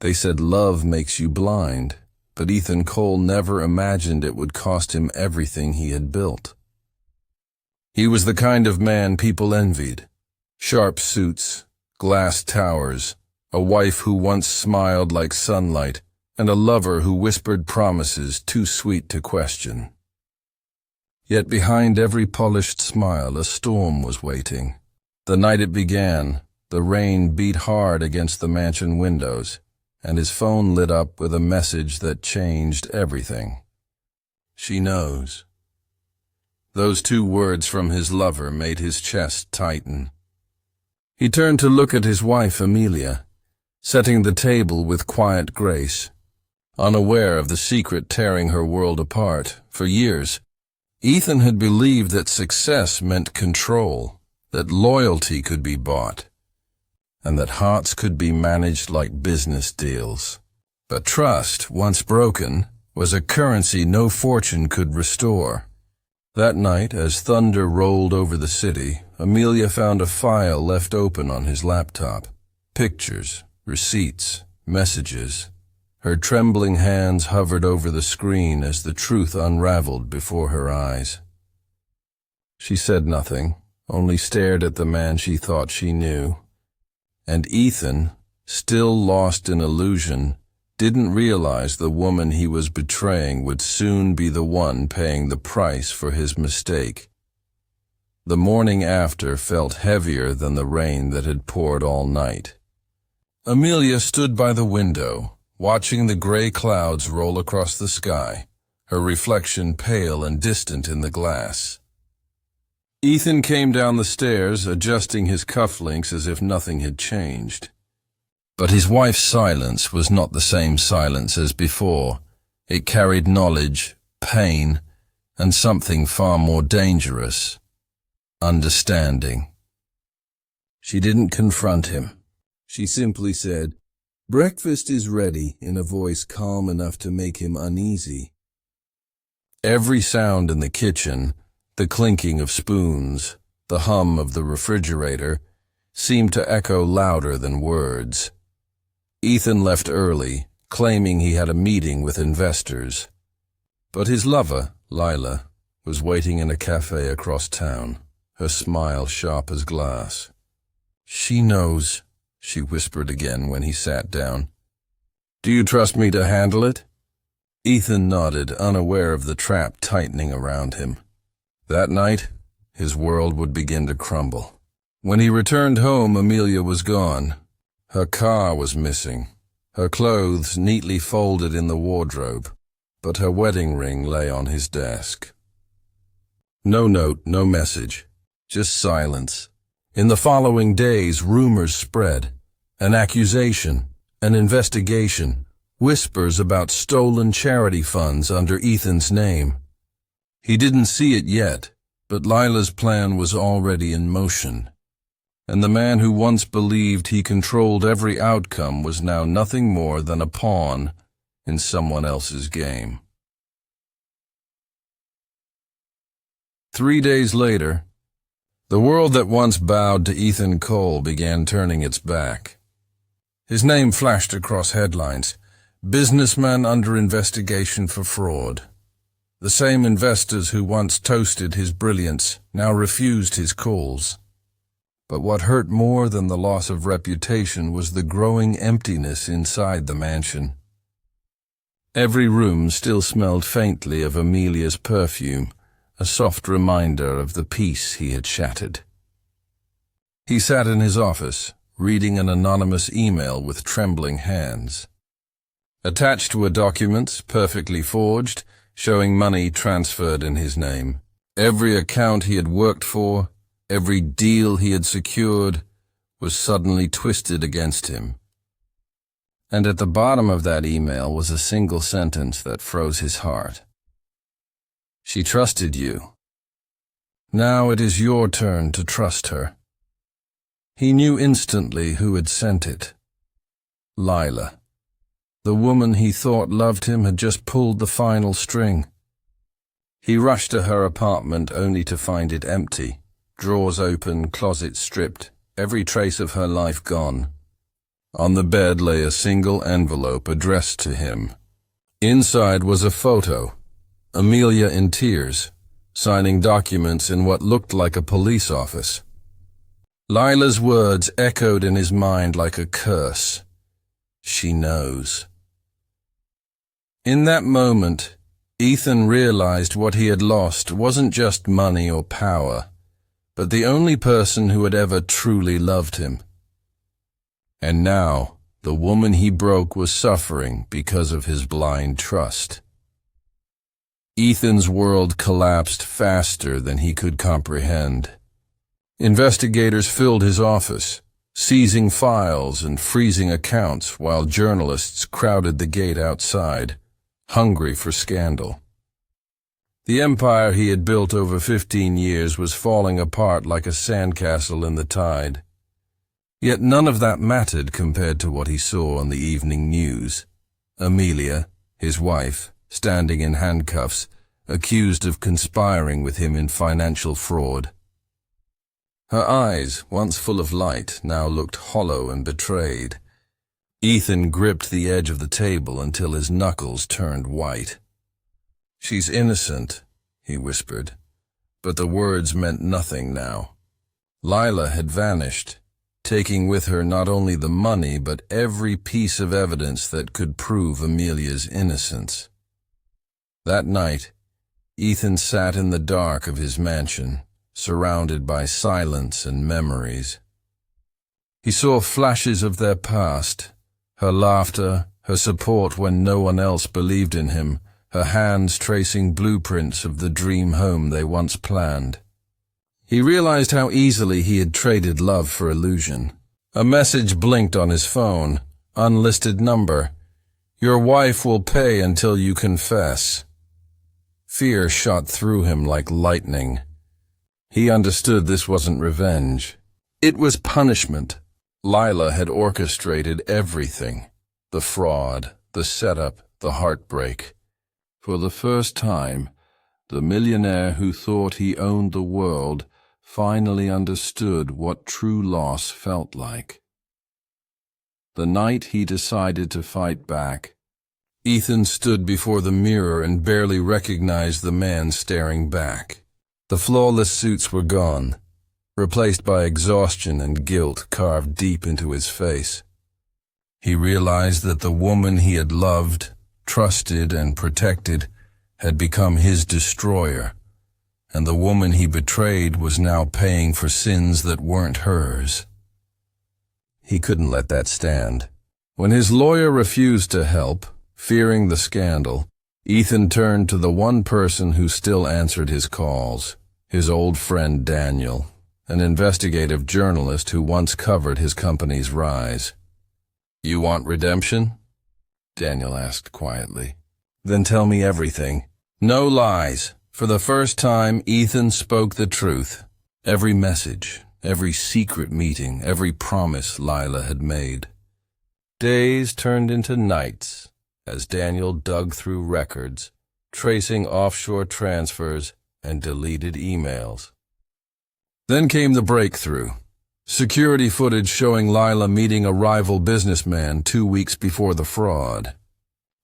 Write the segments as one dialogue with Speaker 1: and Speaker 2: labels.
Speaker 1: They said love makes you blind, but Ethan Cole never imagined it would cost him everything he had built. He was the kind of man people envied. Sharp suits, glass towers, a wife who once smiled like sunlight, and a lover who whispered promises too sweet to question. Yet behind every polished smile a storm was waiting. The night it began, the rain beat hard against the mansion windows, and his phone lit up with a message that changed everything. She knows. Those 2 words from his lover made his chest tighten. He turned to look at his wife, Amelia, setting the table with quiet grace. Unaware of the secret tearing her world apart, for years, Ethan had believed that success meant control, that loyalty could be bought, and that hearts could be managed like business deals. But trust, once broken, was a currency no fortune could restore. That night, as thunder rolled over the city, Amelia found a file left open on his laptop. Pictures, receipts, messages. Her trembling hands hovered over the screen as the truth unraveled before her eyes. She said nothing, only stared at the man she thought she knew. And Ethan, still lost in illusion, didn't realize the woman he was betraying would soon be the one paying the price for his mistake. The morning after felt heavier than the rain that had poured all night. Amelia stood by the window, watching the gray clouds roll across the sky, her reflection pale and distant in the glass. Ethan came down the stairs, adjusting his cufflinks as if nothing had changed. But his wife's silence was not the same silence as before. It carried knowledge, pain, and something far more dangerous: understanding. She didn't confront him. She simply said, "Breakfast is ready," in a voice calm enough to make him uneasy. Every sound in the kitchen, the clinking of spoons, the hum of the refrigerator, seemed to echo louder than words. Ethan left early, claiming he had a meeting with investors. But his lover, Lila, was waiting in a cafe across town, her smile sharp as glass. "She knows," she whispered again when he sat down. "Do you trust me to handle it?" Ethan nodded, unaware of the trap tightening around him. That night, his world would begin to crumble. When he returned home, Amelia was gone. Her car was missing, her clothes neatly folded in the wardrobe, but her wedding ring lay on his desk. No note, no message, just silence. In the following days, rumors spread. An accusation, an investigation, whispers about stolen charity funds under Ethan's name. He didn't see it yet, but Lila's plan was already in motion. And the man who once believed he controlled every outcome was now nothing more than a pawn in someone else's game. 3 days later, the world that once bowed to Ethan Cole began turning its back. His name flashed across headlines: "Businessman under investigation for fraud." The same investors who once toasted his brilliance now refused his calls. But what hurt more than the loss of reputation was the growing emptiness inside the mansion. Every room still smelled faintly of Amelia's perfume, a soft reminder of the peace he had shattered. He sat in his office, reading an anonymous email with trembling hands. Attached to a document, perfectly forged, showing money transferred in his name. Every account he had worked for, every deal he had secured, was suddenly twisted against him. And at the bottom of that email was a single sentence that froze his heart. "She trusted you. Now it is your turn to trust her." He knew instantly who had sent it. Lila. The woman he thought loved him had just pulled the final string. He rushed to her apartment only to find it empty, drawers open, closets stripped, every trace of her life gone. On the bed lay a single envelope addressed to him. Inside was a photo, Amelia in tears, signing documents in what looked like a police office. Lila's words echoed in his mind like a curse. She knows. In that moment, Ethan realized what he had lost wasn't just money or power, but the only person who had ever truly loved him. And now, the woman he broke was suffering because of his blind trust. Ethan's world collapsed faster than he could comprehend. Investigators filled his office, seizing files and freezing accounts while journalists crowded the gate outside, hungry for scandal. The empire he had built over 15 years was falling apart like a sandcastle in the tide. Yet none of that mattered compared to what he saw on the evening news. Amelia, his wife, standing in handcuffs, accused of conspiring with him in financial fraud. Her eyes, once full of light, now looked hollow and betrayed. Ethan gripped the edge of the table until his knuckles turned white. "She's innocent," he whispered, but the words meant nothing now. Lila had vanished, taking with her not only the money but every piece of evidence that could prove Amelia's innocence. That night, Ethan sat in the dark of his mansion, surrounded by silence and memories. He saw flashes of their past, her laughter, her support when no one else believed in him, her hands tracing blueprints of the dream home they once planned. He realized how easily he had traded love for illusion. A message blinked on his phone, unlisted number. "Your wife will pay until you confess." Fear shot through him like lightning. He understood this wasn't revenge. It was punishment. Lila had orchestrated everything. The fraud, the setup, the heartbreak. For the first time, the millionaire who thought he owned the world finally understood what true loss felt like. The night he decided to fight back, Ethan stood before the mirror and barely recognized the man staring back. The flawless suits were gone, replaced by exhaustion and guilt carved deep into his face. He realized that the woman he had loved, trusted, and protected had become his destroyer, and the woman he betrayed was now paying for sins that weren't hers. He couldn't let that stand. When his lawyer refused to help, fearing the scandal, Ethan turned to the one person who still answered his calls, his old friend Daniel, an investigative journalist who once covered his company's rise. "You want redemption?" Daniel asked quietly. "Then tell me everything. No lies." For the first time, Ethan spoke the truth. Every message, every secret meeting, every promise Lila had made. Days turned into nights as Daniel dug through records, tracing offshore transfers and deleted emails. Then came the breakthrough. Security footage showing Lila meeting a rival businessman 2 weeks before the fraud.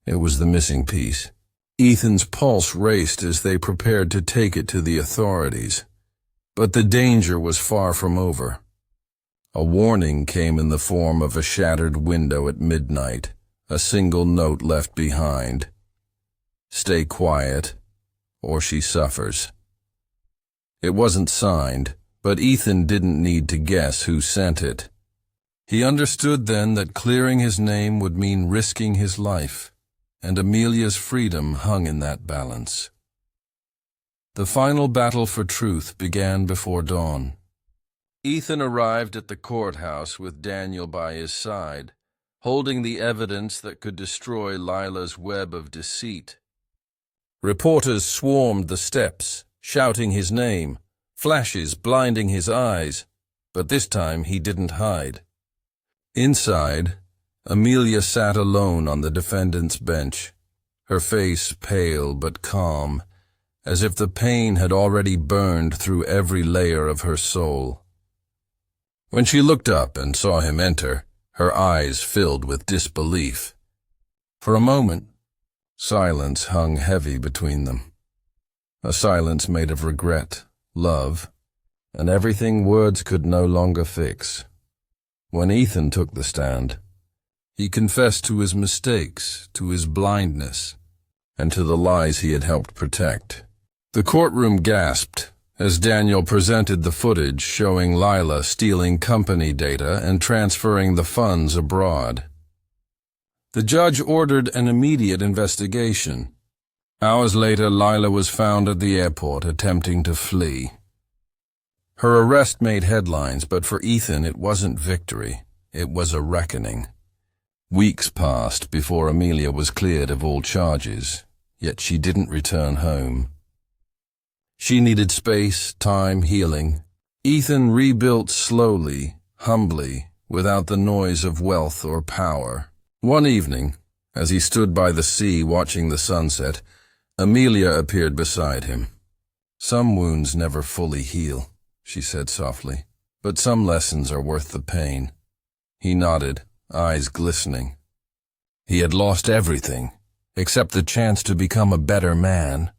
Speaker 1: It was the missing piece. Ethan's pulse raced as they prepared to take it to the authorities. But the danger was far from over. A warning came in the form of a shattered window at midnight, a single note left behind. "Stay quiet, or she suffers." It wasn't signed, but Ethan didn't need to guess who sent it. He understood then that clearing his name would mean risking his life, and Amelia's freedom hung in that balance. The final battle for truth began before dawn. Ethan arrived at the courthouse with Daniel by his side, holding the evidence that could destroy Lila's web of deceit. Reporters swarmed the steps, shouting his name, flashes blinding his eyes, but this time he didn't hide. Inside, Amelia sat alone on the defendant's bench, her face pale but calm, as if the pain had already burned through every layer of her soul. When she looked up and saw him enter, her eyes filled with disbelief. For a moment, silence hung heavy between them. A silence made of regret, love, and everything words could no longer fix. When Ethan took the stand, he confessed to his mistakes, to his blindness, and to the lies he had helped protect. The courtroom gasped as Daniel presented the footage showing Lila stealing company data and transferring the funds abroad. The judge ordered an immediate investigation. Hours later, Lila was found at the airport attempting to flee. Her arrest made headlines, but for Ethan it wasn't victory, it was a reckoning. Weeks passed before Amelia was cleared of all charges, yet she didn't return home. She needed space, time, healing. Ethan rebuilt slowly, humbly, without the noise of wealth or power. One evening, as he stood by the sea watching the sunset, Amelia appeared beside him. "Some wounds never fully heal," she said softly, "but some lessons are worth the pain." He nodded, eyes glistening. He had lost everything, except the chance to become a better man.